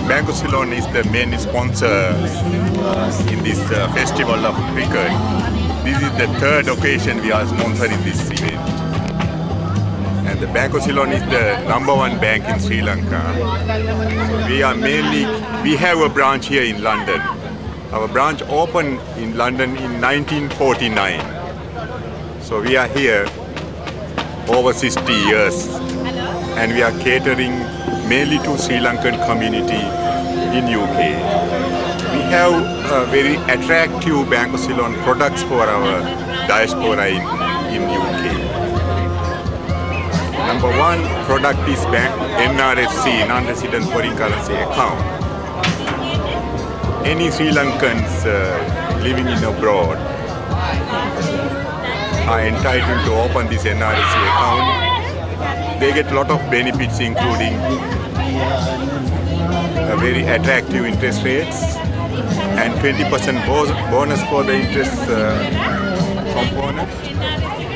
Bank of Ceylon is the main sponsor in this festival of cricket. This is the third occasion we are sponsoring this event. And the Bank of Ceylon is the #1 bank in Sri Lanka. We have a branch here in London. Our branch opened in London in 1949. So we are here over 60 years, and we are catering mainly to Sri Lankan community in UK. We have very attractive Bank of Ceylon products for our diaspora in UK. Number one product is NRFC, non-resident foreign currency account. Any Sri Lankans living in abroad are entitled to open this NRFC account. They get a lot of benefits, including very attractive interest rates and 20% bonus for the interest component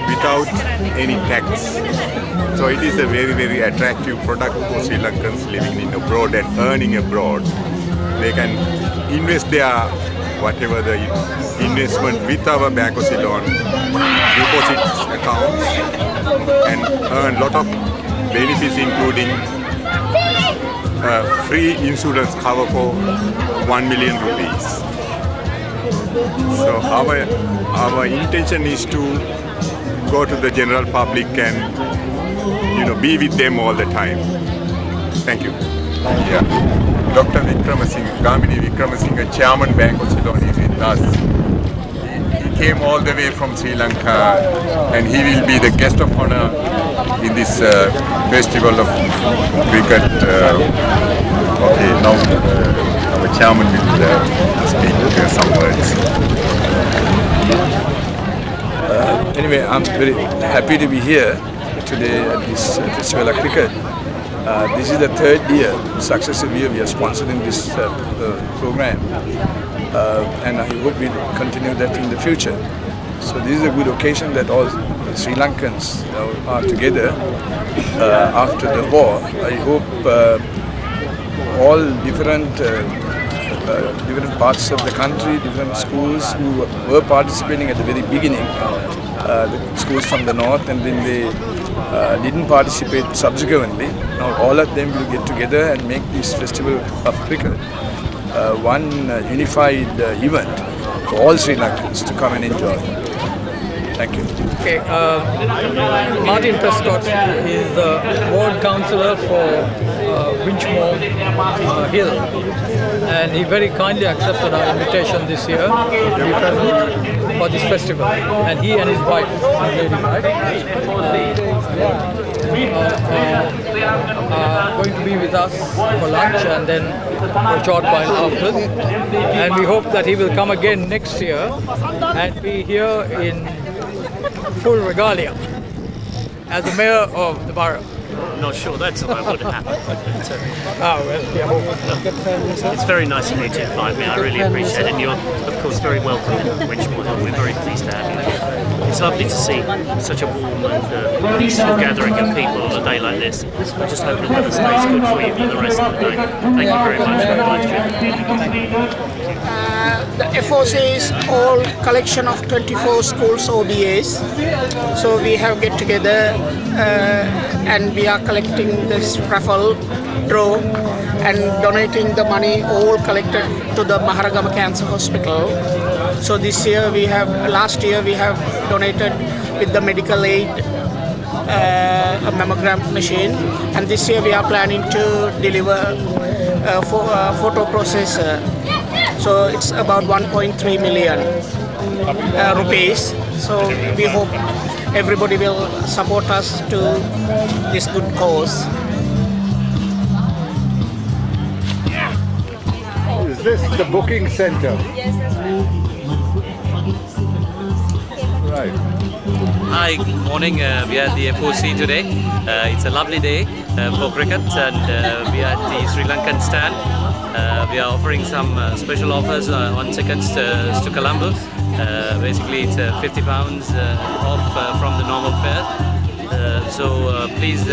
without any tax. So it is a very, very attractive product for Sri Lankans living in abroad and earning abroad. They can invest their whatever the investment with our Bank of Ceylon deposits accounts and earn a lot of benefits, including free insurance cover for 1 million rupees. So our intention is to go to the general public and be with them all the time. Thank you. Yeah. Dr. Wickramasinghe, Gamini Wickramasinghe, Chairman Bank of Ceylon, is with us. He came all the way from Sri Lanka, and he will be the guest of honor in this festival of cricket. Okay, now our chairman will speak some words. Anyway, I'm very happy to be here today at this festival of cricket. This is the third year, successive year, we are sponsoring this program, and I hope we'll continue that in the future. So this is a good occasion that all Sri Lankans are together after the war. I hope all different parts of the country, different schools who were participating at the very beginning, the schools from the north, and then they didn't participate subsequently. Now all of them will get together and make this festival of cricket one unified event for all Sri Lankans to come and enjoy. Thank you. Okay, Martin Prescott is the ward councillor for Winchmore Hill, and he very kindly accepted our invitation this year to be present for this festival. And he and his wife, lady wife, are going to be with us for lunch and then for a short while after. And we hope that he will come again next year and be here in full regalia as the mayor of the borough. Not sure that's allowed to happen. It's very nice of you to invite me. I really appreciate it. And you're, of course, very welcome in Winchmore Hill. We're very pleased to have you here. It's lovely to see such a warm and peaceful gathering of people on a day like this. I just hope the weather stays good for you for the rest of the day. Thank you very much for inviting me. The FOC is all collection of 24 schools OBAs. So we have get together and we are collecting this raffle draw and donating the money all collected to the Maharagama Cancer Hospital. So this year last year we have donated with the medical aid a mammogram machine, and this year we are planning to deliver a photo processor. So it's about 1.3 million rupees. So we hope everybody will support us to this good cause. Is this the booking center? Yes, that's right. Hi, good morning. We are at the FOC today. It's a lovely day for cricket, and we are at the Sri Lankan stand. We are offering some special offers on tickets to Colombo. Basically, it's £50 off from the normal fare. So please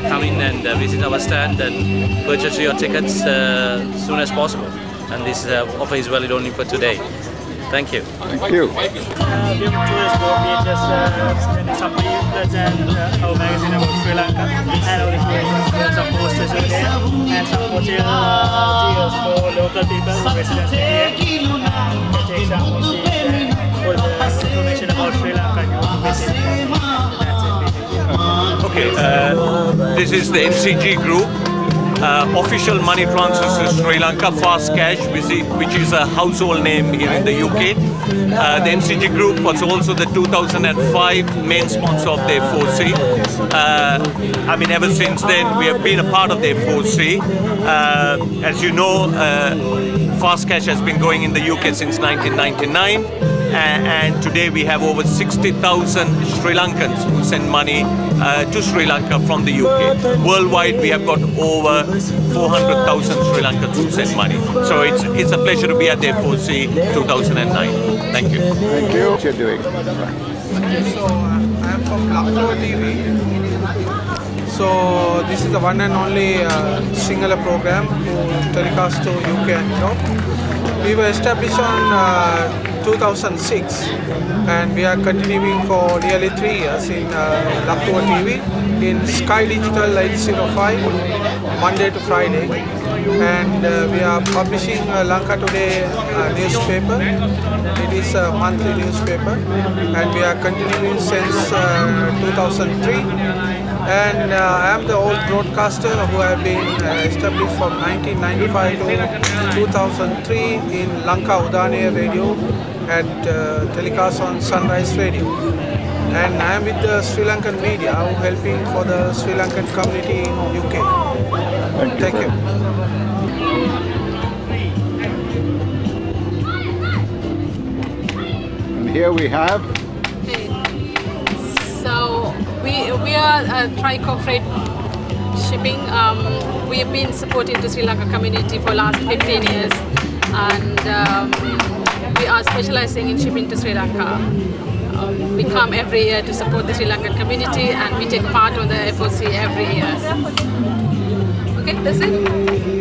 come in and visit our stand and purchase your tickets as soon as possible. And this offer is valid only for today. Thank you. Thank you. We just presented some leaflets and our magazine about Sri Lanka, and also some posters over there, and some hotels for local people, residents here. You can take some of these and all the information about Sri Lanka you want to visit. That's it. Okay, this is the MCG Group. Official money transfers to Sri Lanka, Fast Cash, which is a household name here in the UK. The MCG Group was also the 2005 main sponsor of the F4C. I mean, ever since then, we have been a part of the F4C. As you know, Fast Cash has been going in the UK since 1999. And today we have over 60,000 Sri Lankans who send money to Sri Lanka from the UK. Worldwide, we have got over 400,000 Sri Lankans who send money. So it's a pleasure to be at the F4C 2009. Thank you. Thank you. What you're doing? So I am from Lucknow TV. So this is the one and only Sinhala program to telecast to UK and Europe. We were established on 2006 and we are continuing for nearly 3 years in Lucknow TV in Sky Digital 805 Monday to Friday, and we are publishing Lanka Today newspaper. It is a monthly newspaper and we are continuing since 2003. And I am the old broadcaster who have been established from 1995 to 2003 in Lanka Udane Radio at telecast on Sunrise Radio. And I am with the Sri Lankan media who helping for the Sri Lankan community in UK. Thank you. And here we have. So we are Trico Freight Shipping. We have been supporting the Sri Lanka community for last 15 years, and we are specializing in shipping to Sri Lanka. We come every year to support the Sri Lankan community, and we take part on the FOC every year. Okay, that's it.